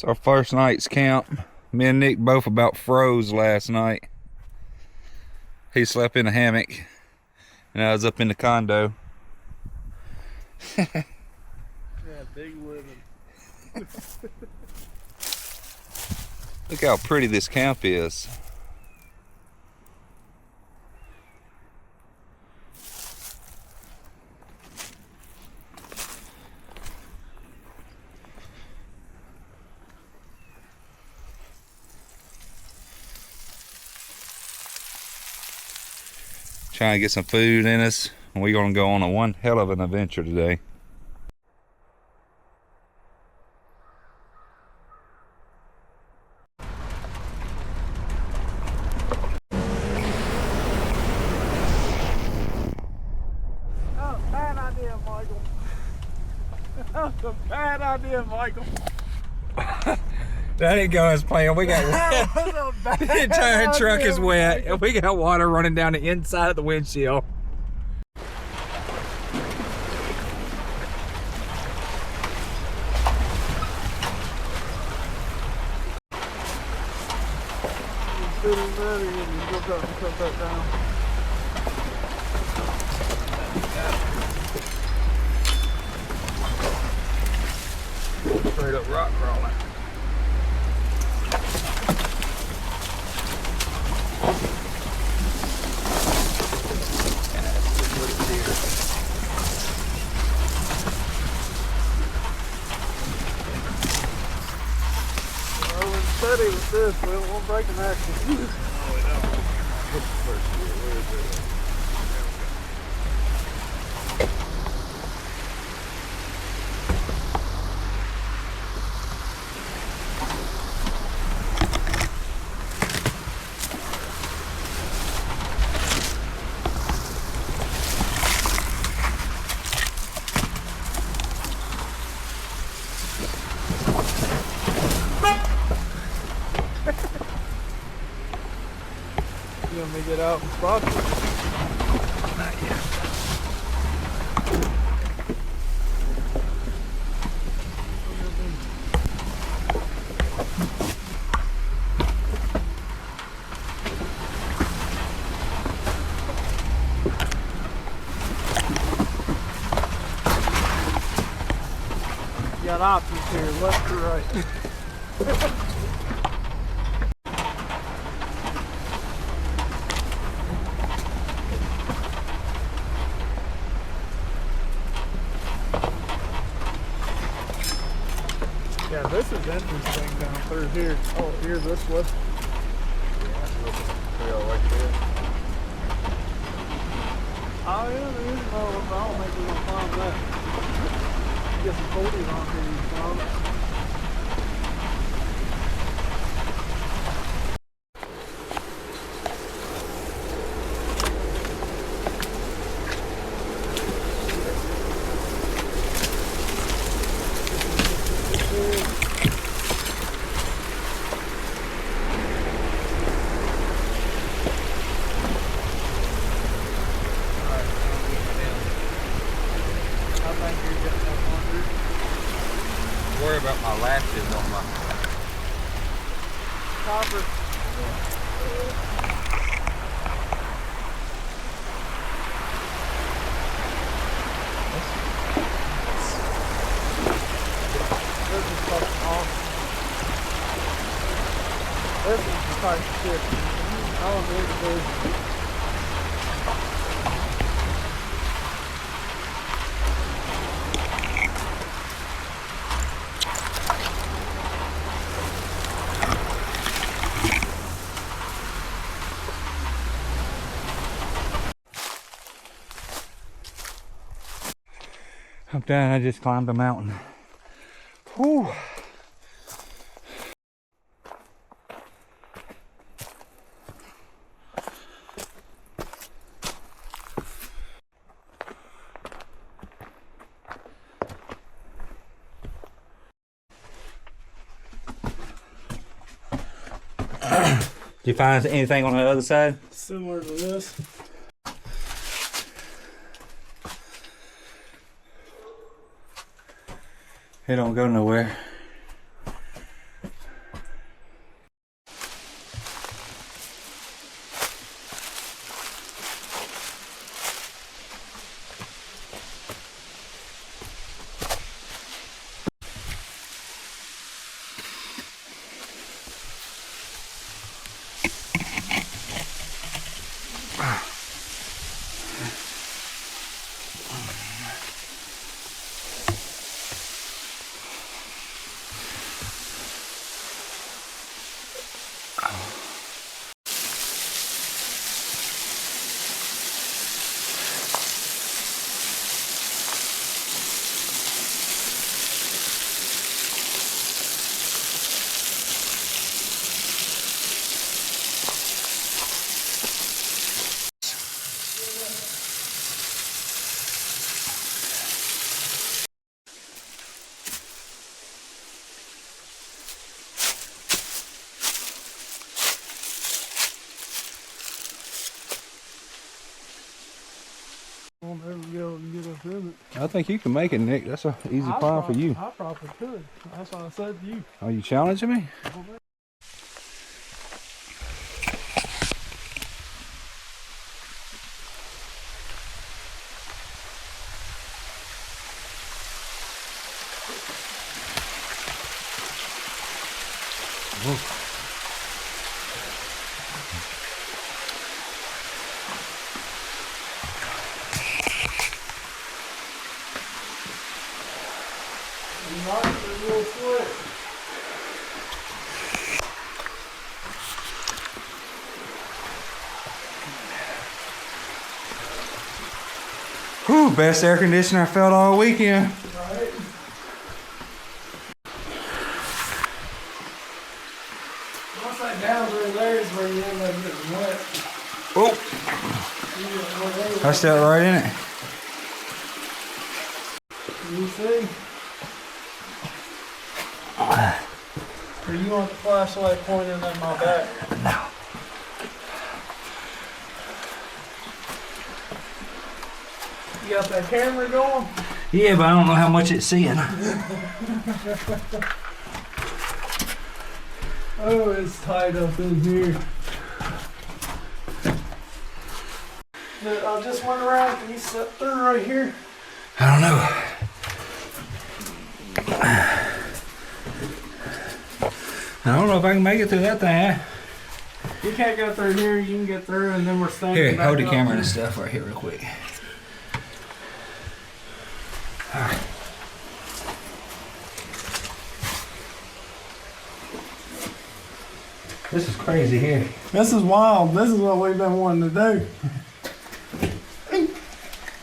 Our first night's camp. Me and Nick both about froze last night. He slept in a hammock, and I was up in the condo. Yeah, big living. Look how pretty this camp is. Trying to get some food in us, and we're gonna go on a one hell of an adventure today. Oh, bad idea, Michael. That was a bad idea, Michael. That didn't go as planned. We got That was a bad the entire truck idea, is wet, Michael. and we got water running down the inside of the windshield. Sitting ready and you look up and put that down. Straight up rock crawling. Slow and steady with this, we don't want breaking action. No, we don't. Where is it? You want me to get out and spot you? Not yet. You got options here, left or right. Yeah, this is interesting down through here. Oh, here this way. Oh yeah, there is no, I don't think we're gonna find that. Get some 40s on here, you found it. I think you're getting up under. Worry about my lashes on my. Copper. This is fucking awesome. This is the type of shit I don't need to do. I'm done. I just climbed a mountain. Whew. Did you find anything on the other side? Similar to this. It don't go nowhere. Won't ever be able to get up in it. I think you can make it, Nick. That's an easy climb for you. I probably could. That's what I said to you. Are you challenging me? Whoa. Whew, best air conditioner I felt all weekend. Right. Once that down there is where you end up getting wet. Oh, I stepped right in it. You see? Or you want the flashlight pointing at my back? No. You got that camera going? Yeah, but I don't know how much it's seeing. Oh, it's tight up in here. I just went around. Can you step through right here? I don't know. I don't know if I can make it through that thing. You can't go through here. You can get through, and then we're standing. Here, back hold the up. camera and stuff right here real quick. Alright. This is crazy here. This is wild. This is what we've been wanting to do.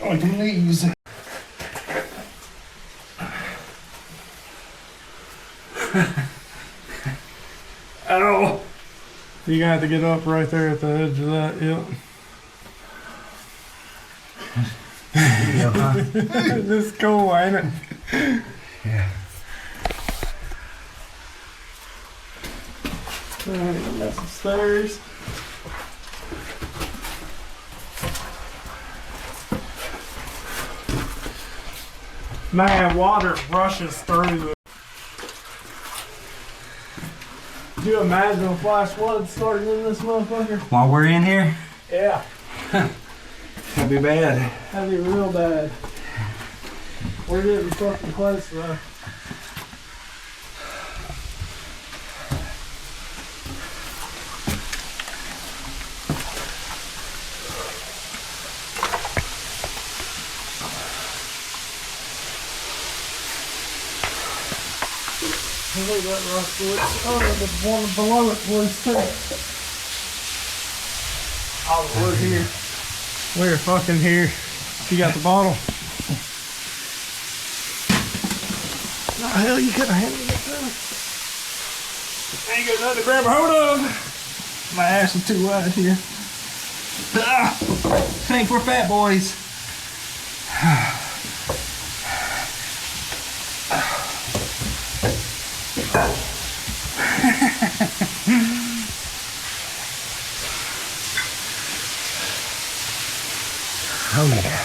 On your knees. Ow! You gotta have to get up right there at the edge of that. Yep. Yeah, huh? This is cool, ain't it? Yeah. Alright, got some stairs. Man, water rushes through the. Could you imagine a flash flood starting in this motherfucker? While we're in here, Yeah, that'd be bad. that'd be real bad. We're getting fucking close though. Look at that rock wood. Oh, the one below it was too. Oh, we're here. We're fucking here. You got the bottle? No, hell, you could have handed it to me. Ain't got nothing to grab a hold of. My ass is too wide here. Think we're fat boys. Oh yeah.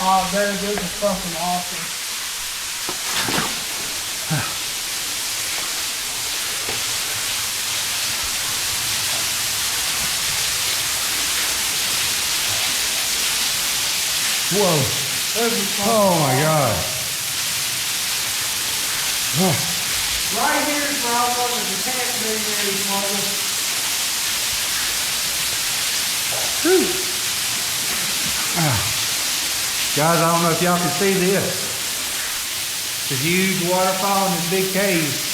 Oh, man, this is fucking awesome. Whoa. This is fucking Oh my God. Oh. Right here is where I wanted the tank to be very small. Guys, I don't know if y'all can see this. It's a huge waterfall in this big cave.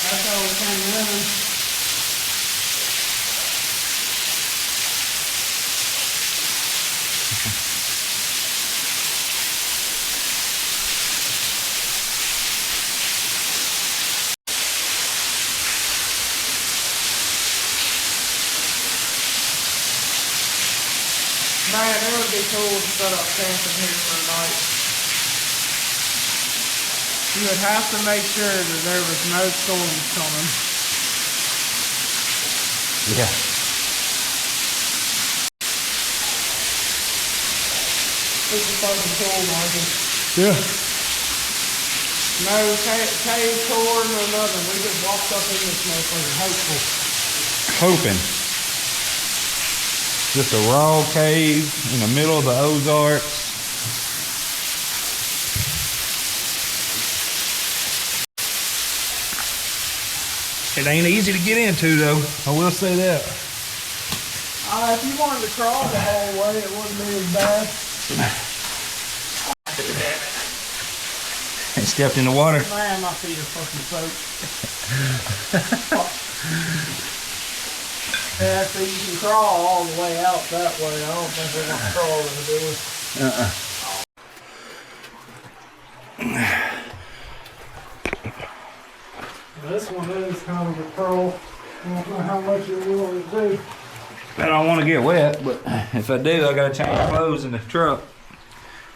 That's how we came in. Man, it would be cool to set up camping here for a night. You would have to make sure that there was no storms coming. Yeah. This is fucking cool, Michael. Yeah. No cave tour, no nothing. We just walked up in this motherfucker, hopeful. Hoping. Just a raw cave in the middle of the Ozarks. It ain't easy to get into though, I will say that. If you wanted to crawl the whole way, it wouldn't be as bad. Ain't stepped in the water. Man, my feet are fucking soaked. Yeah, so you can crawl all the way out that way. I don't think we're gonna crawl in the village. This one is kind of a crawl. I don't know how much you're willing to do. I don't want to get wet, but if I do, I gotta change clothes in the truck.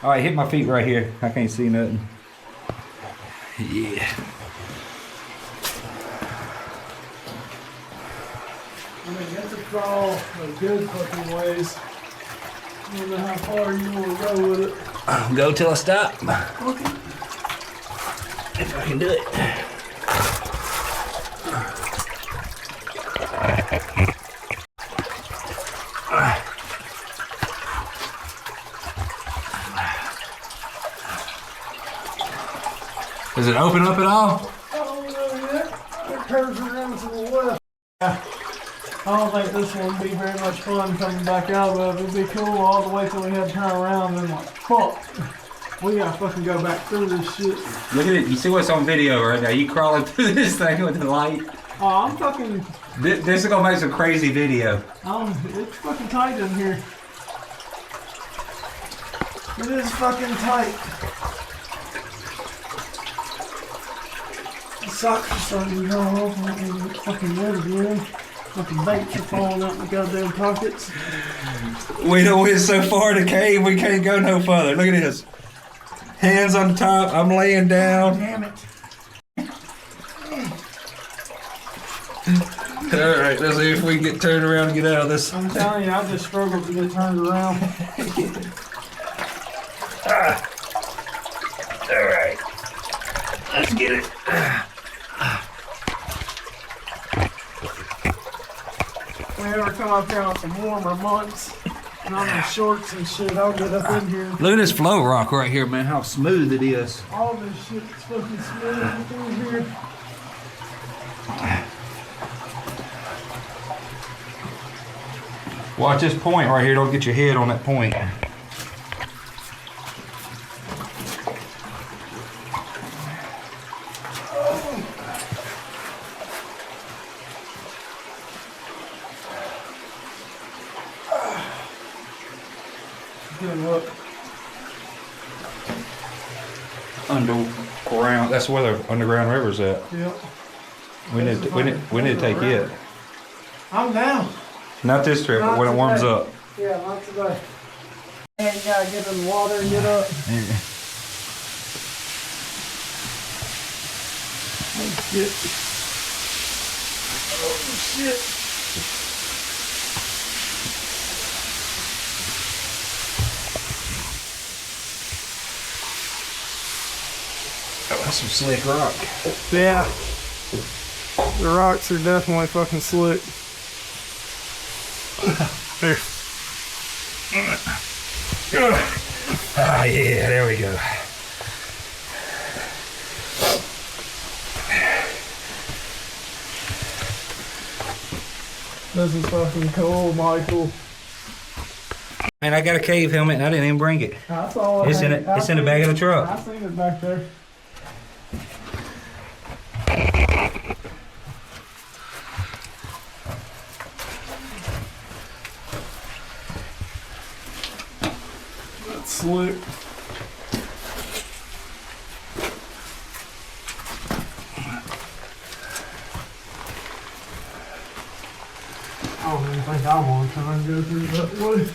All right, hit my feet right here. I can't see nothing. Yeah. I mean, it's a crawl, but good fucking ways. I don't know how far you want to go with it. I'll go till I stop. Okay. If I can do it. Does it open up at all? Oh, yeah. It curves around to the left. I don't think this one would be very much fun coming back out of it. It'd be cool all the way till we had to turn around and like, fuck. We gotta fucking go back through this shit. Look at it. You see what's on video right now? You crawling through this thing with the light. Oh, I'm fucking... This is gonna make some crazy video. It's fucking tight in here. It is fucking tight. The socks are starting to go off and I'm fucking wet again. Fucking baits are falling out my goddamn pockets. We done went so far in the cave, we can't go no further. Look at this. Hands on the top, I'm laying down. Damn it. Alright, let's see if we can get turned around and get out of this. I'm telling you, I just struggled to get turned around. Alright. Let's get it. If we ever come up here on some warmer months, and I'm in shorts and shit, I'll get up in here. Look at this flow rock right here, man. How smooth it is. All this shit is fucking smooth through here. Watch this point right here. Don't get your head on that point. Good look. Underground. That's where the underground river's at. Yep. We need to take it. I'm down. Not this trip, but when it warms up. Yeah, not today. And you gotta get in the water and get up. Yeah. Oh shit. Oh shit. Oh, that's some slick rock. Yeah. The rocks are definitely fucking slick. There. Ah, yeah, there we go. This is fucking cool, Michael. Man, I got a cave helmet and I didn't even bring it. That's all It's in it. It's in the back of the truck. I seen it back there. That's slick. I don't even think I want to try and go through that way.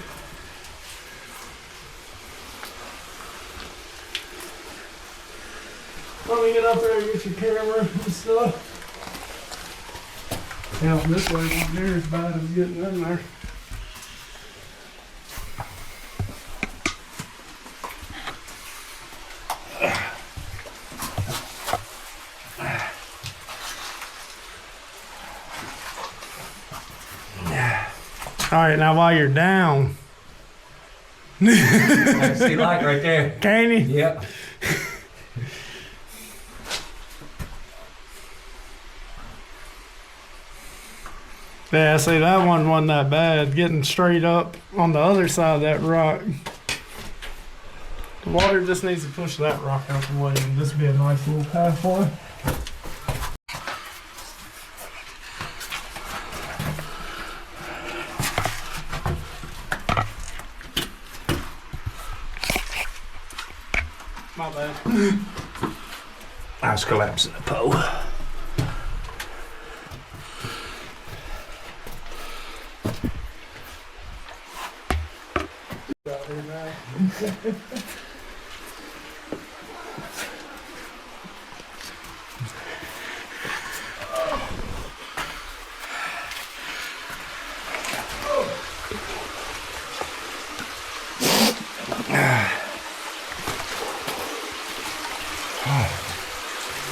Let me get up there and get your camera and stuff. Out this way won't near as bad as getting in there. All right, now while you're down, I can see light right there. can you? Yep. Yeah, see, that one wasn't that bad. Getting straight up on the other side of that rock. The water just needs to push that rock out the way, and this would be a nice little pathway. My bad. I was collapsing the pole.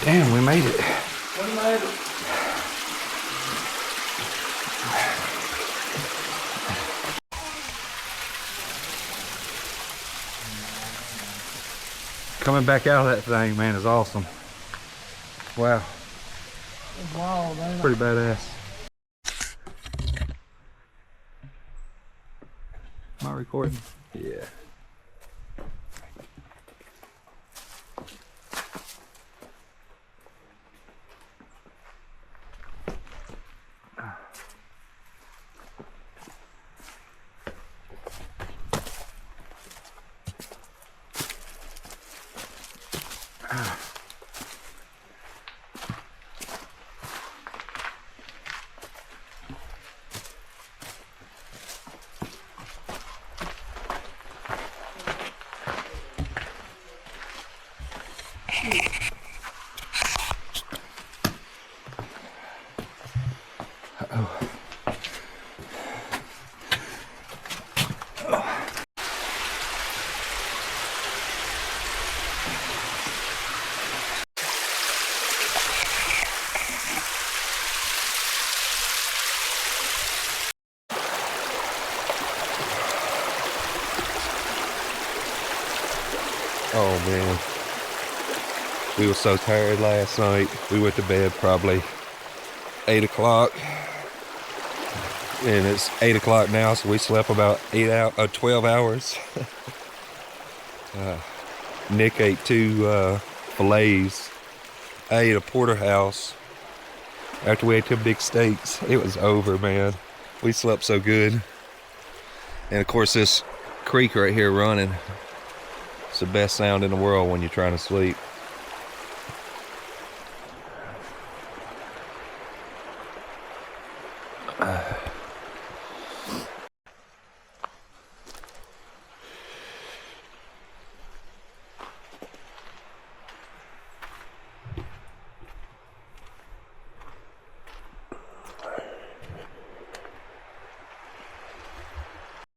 Damn, we made it. We made it. Coming back out of that thing, man, is awesome. Wow. It's wild, ain't it? Pretty badass. Am I recording? Yeah. Oh man, we were so tired last night. We went to bed probably 8 o'clock, and it's 8 o'clock now, so we slept about 12 hours. Nick ate 2 fillets. I ate a porterhouse. After we ate 2 big steaks, it was over, man. We slept so good. And of course this creek right here running, it's the best sound in the world when you're trying to sleep.